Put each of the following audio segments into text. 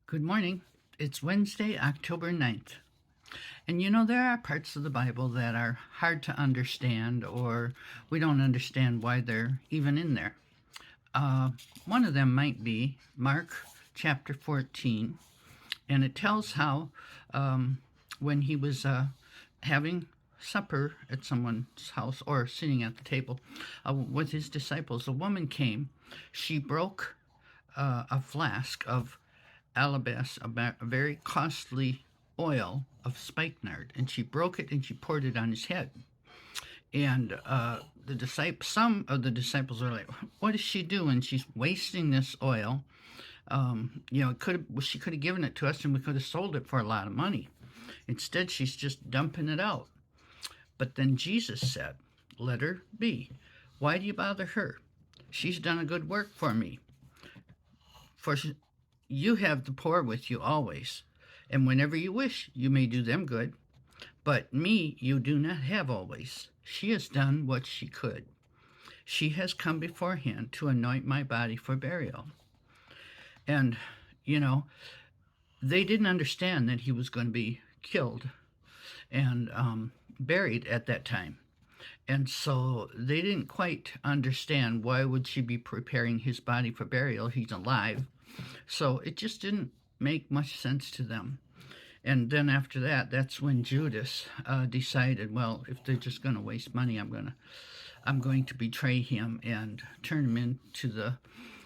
Good morning. It's Wednesday, October 9th. And there are parts of the Bible that are hard to understand, or we don't understand why they're even in there. One of them might be Mark chapter 14, and it tells how when he was having supper at someone's house or sitting at the table with his disciples, a woman came. She broke a flask of alabaster, a very costly oil of spikenard, and she broke it and she poured it on his head. And some of the disciples are like, "What is she doing? She's wasting this oil. She could have given it to us, and we could have sold it for a lot of money. Instead, she's just dumping it out." But then Jesus said, "Let her be. Why do you bother her? She's done a good work for me. For you have the poor with you always, and whenever you wish, you may do them good. But me you do not have always. She has done what she could. She has come beforehand to anoint my body for burial." And, they didn't understand that he was going to be killed and buried at that time. And so they didn't quite understand, why would she be preparing his body for burial? He's alive. So it just didn't make much sense to them. And then after that, that's when Judas decided, well, if they're just going to waste money, I'm going to betray him and turn him into the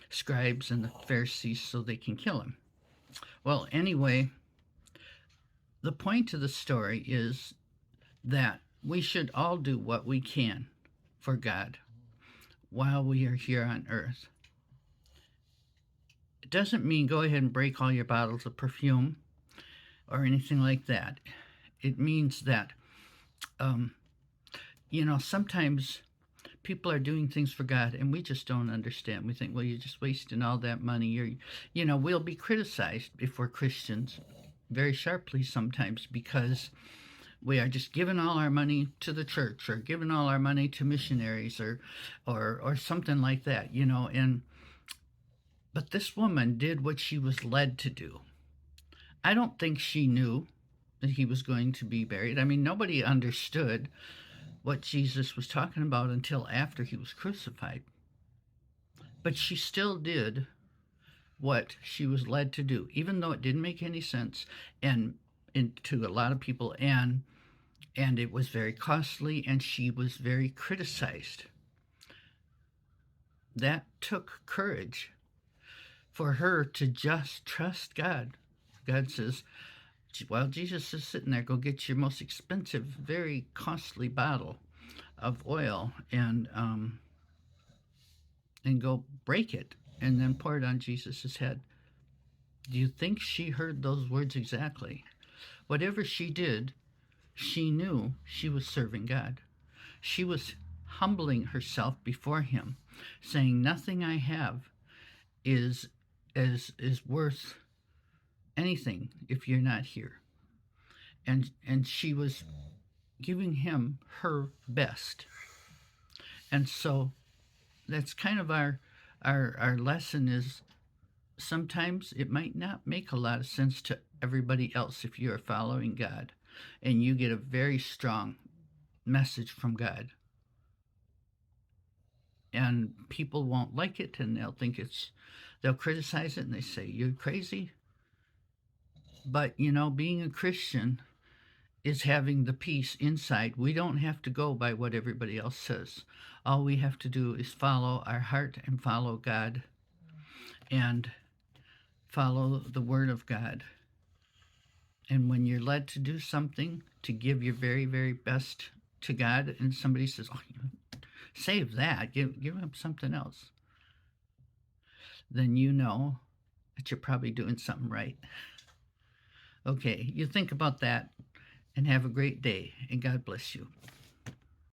scribes and the Pharisees so they can kill him. Well, anyway, the point of the story is that we should all do what we can for God while we are here on earth. It doesn't mean go ahead and break all your bottles of perfume or anything like that. It means that, sometimes people are doing things for God and we just don't understand. We think, well, you're just wasting all that money. We'll be criticized if we're Christians very sharply sometimes because we are just giving all our money to the church or giving all our money to missionaries or something like that, but this woman did what she was led to do. I don't think she knew that he was going to be buried. I mean, nobody understood what Jesus was talking about until after he was crucified. But she still did what she was led to do, even though it didn't make any sense and to a lot of people, and it was very costly, and she was very criticized. That took courage for her to just trust God. God says, while Jesus is sitting there, go get your most expensive, very costly bottle of oil and go break it and then pour it on Jesus' head. Do you think she heard those words exactly? Whatever she did, she knew she was serving God. She was humbling herself before him, saying, nothing I have is worth anything if you're not here. And she was giving him her best. And so that's kind of our lesson is sometimes it might not make a lot of sense to everybody else if you're following God and you get a very strong message from God. And people won't like it and they'll criticize it and they say, you're crazy. But, being a Christian is having the peace inside. We don't have to go by what everybody else says. All we have to do is follow our heart and follow God and follow the Word of God. And when you're led to do something, to give your very, very best to God, and somebody says, oh, save that, give him something else, then you know that you're probably doing something right. Okay, you think about that and have a great day, and God bless you.